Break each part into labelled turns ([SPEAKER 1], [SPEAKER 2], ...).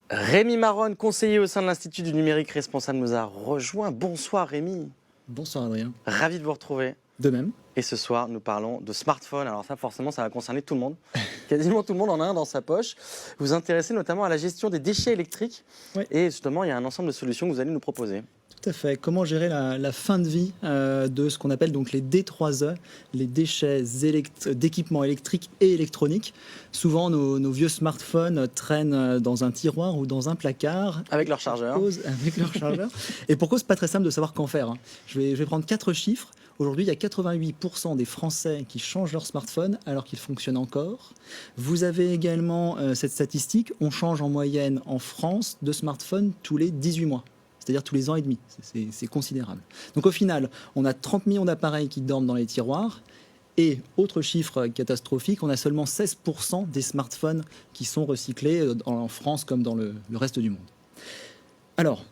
[SPEAKER 1] Rémi Maronne, conseiller au sein de l'Institut du numérique responsable, nous a rejoint. Bonsoir Rémi.
[SPEAKER 2] Bonsoir Adrien.
[SPEAKER 1] Ravi de vous retrouver.
[SPEAKER 2] De même.
[SPEAKER 1] Et ce soir, nous parlons de smartphone. Alors ça, forcément, ça va concerner tout le monde. Quasiment tout le monde en a un dans sa poche. Vous vous intéressez notamment à la gestion des déchets électriques.
[SPEAKER 2] Oui.
[SPEAKER 1] Et justement, il y a un ensemble de solutions que vous allez nous proposer.
[SPEAKER 2] Tout à fait. Comment gérer la fin de vie de ce qu'on appelle donc les D3E, les déchets d'équipements électriques et électroniques. Souvent, nos vieux smartphones traînent dans un tiroir ou dans un placard.
[SPEAKER 1] Avec leur chargeur.
[SPEAKER 2] Avec leur chargeur. Et pour cause, c'est pas très simple de savoir qu'en faire. Je vais prendre 4 chiffres. Aujourd'hui, il y a 88% des Français qui changent leur smartphone alors qu'il fonctionne encore. Vous avez également cette statistique. On change en moyenne en France de smartphone tous les 18 mois. C'est-à-dire tous les ans et demi. C'est considérable. Donc au final, on a 30 millions d'appareils qui dorment dans les tiroirs. Et autre chiffre catastrophique, on a seulement 16% des smartphones qui sont recyclés en France comme dans le reste du monde. Alors,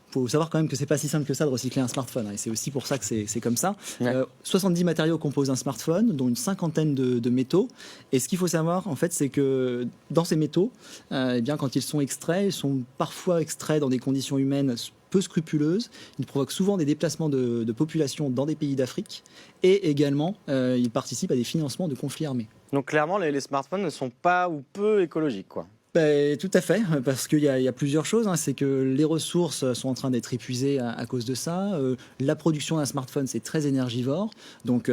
[SPEAKER 2] il faut savoir quand même que c'est pas si simple que ça de recycler un smartphone. Et c'est aussi pour ça que c'est comme ça.
[SPEAKER 1] Ouais.
[SPEAKER 2] 70 matériaux composent un smartphone, dont une cinquantaine de métaux. Et ce qu'il faut savoir, en fait, c'est que dans ces métaux, eh bien, quand ils sont extraits, ils sont parfois extraits dans des conditions humaines peu scrupuleuses. Ils provoquent souvent des déplacements de population dans des pays d'Afrique. Et également, ils participent à des financements de conflits armés.
[SPEAKER 1] Donc clairement, les smartphones ne sont pas ou peu écologiques, quoi.
[SPEAKER 2] Tout à fait, parce qu'il y a plusieurs choses. C'est que les ressources sont en train d'être épuisées à cause de ça. La production d'un smartphone, c'est très énergivore. Donc,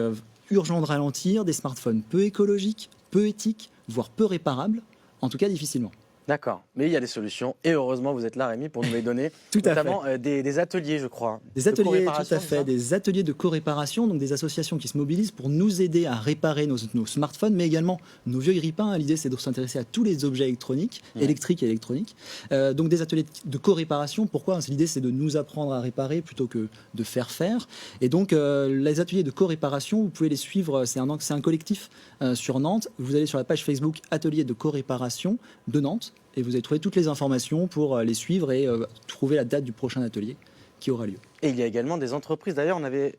[SPEAKER 2] urgent de ralentir. Des smartphones peu écologiques, peu éthiques, voire peu réparables. En tout cas, difficilement.
[SPEAKER 1] D'accord, mais il y a des solutions et heureusement vous êtes là Rémi pour nous les donner,
[SPEAKER 2] Tout à
[SPEAKER 1] notamment des ateliers je crois.
[SPEAKER 2] Des ateliers, tout
[SPEAKER 1] co-réparation,
[SPEAKER 2] à
[SPEAKER 1] c'est
[SPEAKER 2] fait,
[SPEAKER 1] ça
[SPEAKER 2] des ateliers de co-réparation, donc des associations qui se mobilisent pour nous aider à réparer nos smartphones, mais également nos vieux grippins. L'idée, c'est de s'intéresser à tous les objets électroniques, électriques et électroniques. Donc des ateliers de co-réparation. Pourquoi? L'idée, c'est de nous apprendre à réparer plutôt que de faire faire. Et donc, les ateliers de co-réparation, vous pouvez les suivre. C'est un collectif sur Nantes. Vous allez sur la page Facebook Atelier de co-réparation de Nantes. Et vous allez trouver toutes les informations pour les suivre et trouver la date du prochain atelier qui aura lieu.
[SPEAKER 1] Et il y a également des entreprises. D'ailleurs, on avait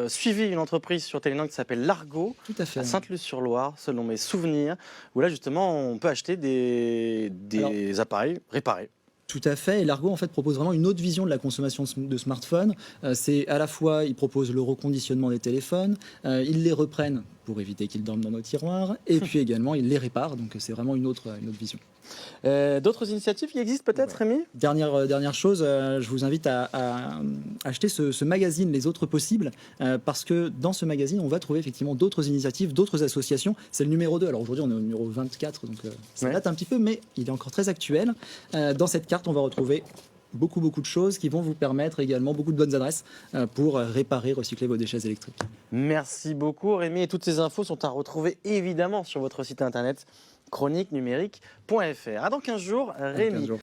[SPEAKER 1] suivi une entreprise sur Télénorme qui s'appelle Largo,
[SPEAKER 2] Tout à fait.
[SPEAKER 1] à Sainte-Luce-sur-Loire, selon mes souvenirs, où là justement on peut acheter des appareils réparés.
[SPEAKER 2] Tout à fait. Et Largo, en fait, propose vraiment une autre vision de la consommation de smartphones. C'est à la fois, ils proposent le reconditionnement des téléphones, ils les reprennent pour éviter qu'ils dorment dans nos tiroirs, et puis également, ils les réparent. Donc, c'est vraiment une autre vision.
[SPEAKER 1] D'autres initiatives qui existent peut-être, Rémi?
[SPEAKER 2] Dernière chose, je vous invite à acheter ce magazine Les Autres Possibles, parce que dans ce magazine, on va trouver effectivement d'autres initiatives, d'autres associations. C'est le numéro 2. Alors aujourd'hui, on est au numéro 24, donc ça date un petit peu, mais il est encore très actuel. Dans cette carte, on va retrouver beaucoup de choses qui vont vous permettre également beaucoup de bonnes adresses pour réparer, recycler vos déchets électriques.
[SPEAKER 1] Merci beaucoup, Rémi. Et toutes ces infos sont à retrouver évidemment sur votre site internet chroniquenumérique.fr. À dans 15 jours, Rémi.